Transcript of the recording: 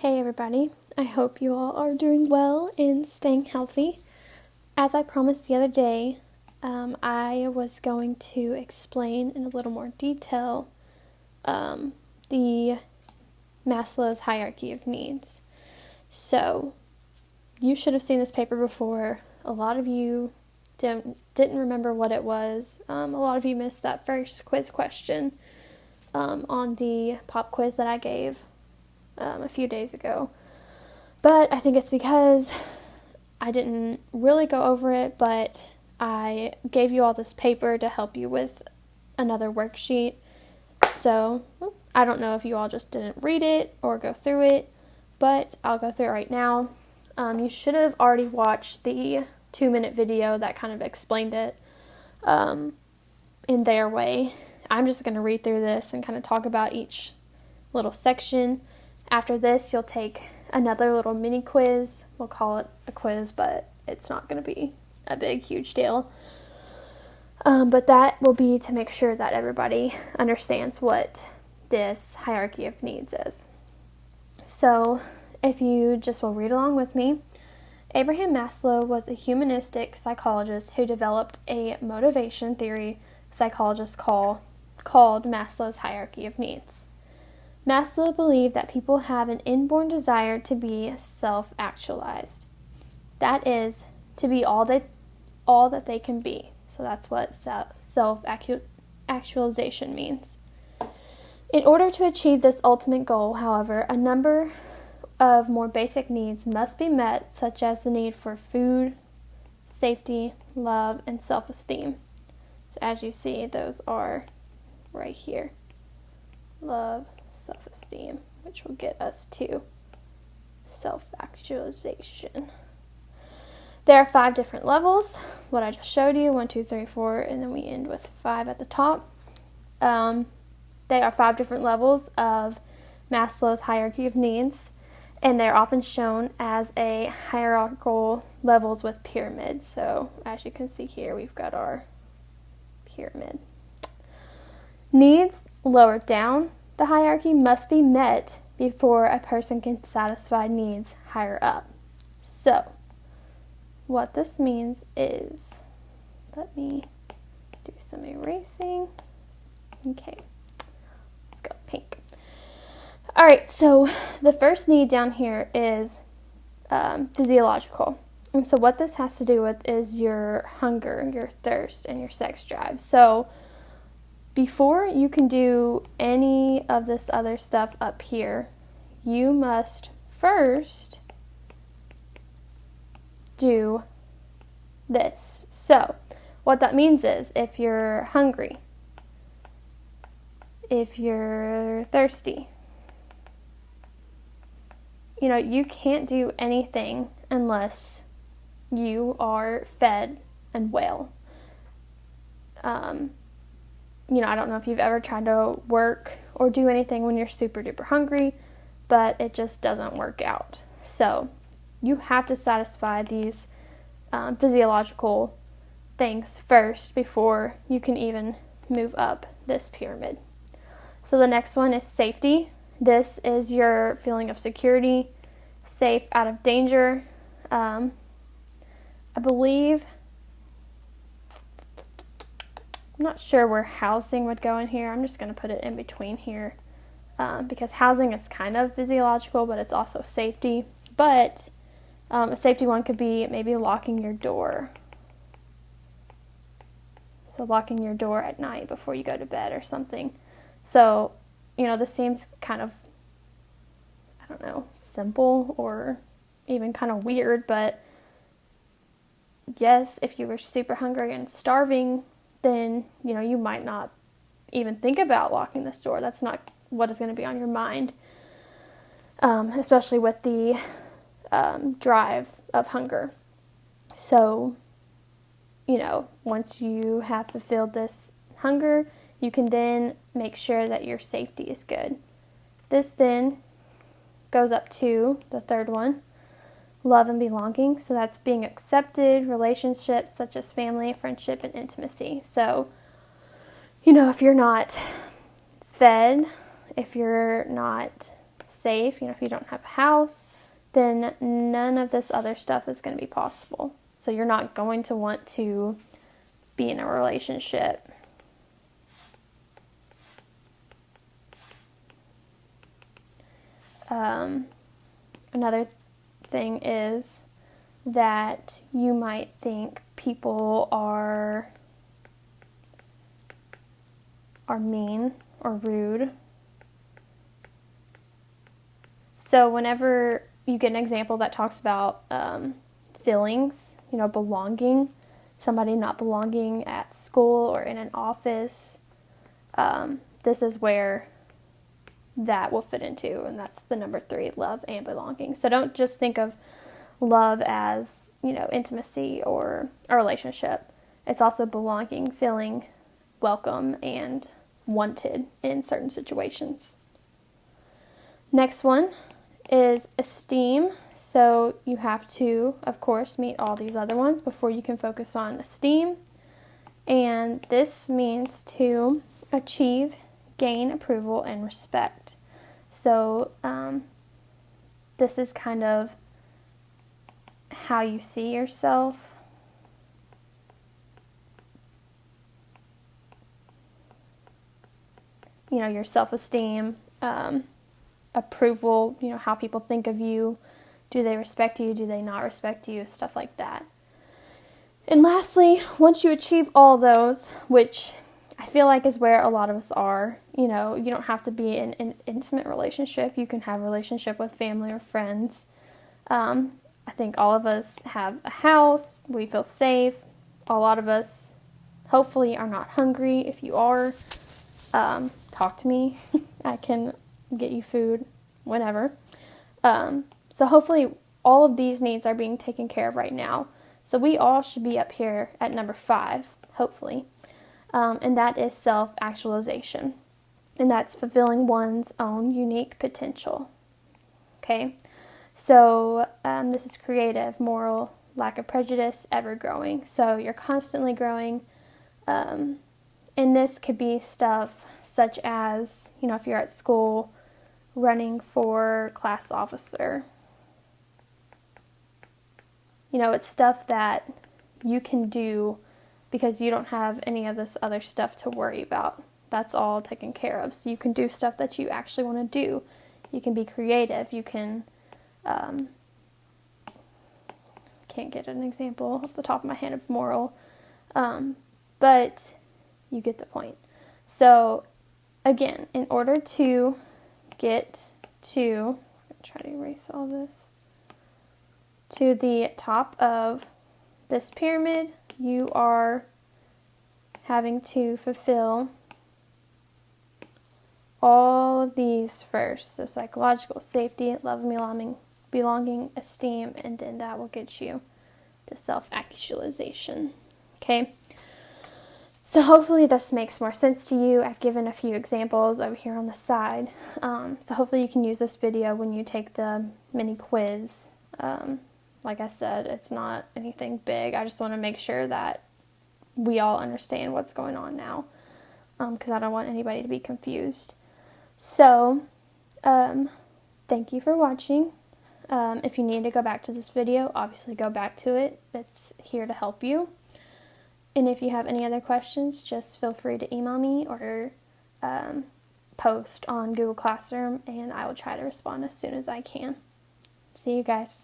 Hey everybody, I hope you all are doing well and staying healthy. As I promised the other day, I was going to explain in a little more detail the Maslow's hierarchy of needs. So, you should have seen this paper before. A lot of you didn't remember what it was. A lot of you missed that first quiz question on the pop quiz that I gave a few days ago. But I think it's because I didn't really go over it, but I gave you all this paper to help you with another worksheet. So I don't know if you all just didn't read it or go through it, but I'll go through it right now. You should have already watched the 2-minute video that kind of explained it in their way. I'm just going to read through this and kind of talk about each little section. After this, you'll take another little mini quiz. We'll call it a quiz, but it's not going to be a big, huge deal. But that will be to make sure that everybody understands what this hierarchy of needs is. So, if you just will read along with me, Abraham Maslow was a humanistic psychologist who developed a motivation theory psychologists called Maslow's hierarchy of needs. Maslow believed that people have an inborn desire to be self-actualized. That is, to be all that they can be. So that's what self-actualization means. In order to achieve this ultimate goal, however, a number of more basic needs must be met, such as the need for food, safety, love, and self-esteem. So as you see, those are right here. Love, self-esteem, which will get us to self-actualization. There are 5 different levels, what I just showed you, 1, 2, 3, 4, and then we end with 5 at the top. They are 5 different levels of Maslow's hierarchy of needs, and they're often shown as a hierarchical levels with pyramids. So as you can see here, we've got our pyramid. Needs lower down the hierarchy must be met before a person can satisfy needs higher up. So, what this means is, let me do some erasing. Okay, let's go pink. Alright, so the first need down here is physiological. And so what this has to do with is your hunger, your thirst, and your sex drive. So, before you can do any of this other stuff up here, you must first do this. So, what that means is, if you're hungry, if you're thirsty, you can't do anything unless you are fed and well. I don't know if you've ever tried to work or do anything when you're super duper hungry, but it just doesn't work out. So you have to satisfy these physiological things first before you can even move up this pyramid. So the next one is safety. This is your feeling of security, safe, out of danger. I believe, I'm not sure where housing would go in here. I'm just going to put it in between here because housing is kind of physiological, but it's also safety. But a safety one could be maybe locking your door. So locking your door at night before you go to bed or something. So, this seems kind of, simple or even kind of weird, but yes, if you were super hungry and starving, then, you might not even think about locking this door. That's not what is going to be on your mind, especially with the drive of hunger. So, once you have fulfilled this hunger, you can then make sure that your safety is good. This then goes up to the third one, love and belonging. So that's being accepted, relationships such as family, friendship, and intimacy. So, if you're not fed, if you're not safe, if you don't have a house, then none of this other stuff is going to be possible. So you're not going to want to be in a relationship. Another thing is that you might think people are mean or rude. So whenever you get an example that talks about feelings, belonging, somebody not belonging at school or in an office, this is where that will fit into, and that's the number 3, love and belonging. So don't just think of love as, intimacy or a relationship. It's also belonging, feeling welcome and wanted in certain situations. Next one is esteem. So you have to, of course, meet all these other ones before you can focus on esteem. And this means to achieve, gain approval, and respect. So this is kind of how you see yourself. Your self-esteem, approval, how people think of you. Do they respect you? Do they not respect you? Stuff like that. And lastly, once you achieve all those, which I feel like is where a lot of us are, you don't have to be in an intimate relationship. You can have a relationship with family or friends. I think all of us have a house. We feel safe. A lot of us hopefully are not hungry. If you are, talk to me. I can get you food whenever. So hopefully all of these needs are being taken care of right now. So we all should be up here at number 5, hopefully. And that is self-actualization. And that's fulfilling one's own unique potential. Okay? So this is creative, moral, lack of prejudice, ever growing. So you're constantly growing. And this could be stuff such as, if you're at school, running for class officer. It's stuff that you can do because you don't have any of this other stuff to worry about. That's all taken care of. So you can do stuff that you actually want to do. You can be creative. You can, can't get an example off the top of my head of moral, but you get the point. So again, in order to get to, I'm try to erase all this, to the top of this pyramid, you are having to fulfill all of these first. So psychological, safety, love, belonging, esteem, and then that will get you to self-actualization. Okay? So hopefully this makes more sense to you. I've given a few examples over here on the side. So hopefully you can use this video when you take the mini quiz. Like I said, it's not anything big. I just want to make sure that we all understand what's going on now, because I don't want anybody to be confused. So, thank you for watching. If you need to go back to this video, obviously go back to it. It's here to help you. And if you have any other questions, just feel free to email me or post on Google Classroom, and I will try to respond as soon as I can. See you guys.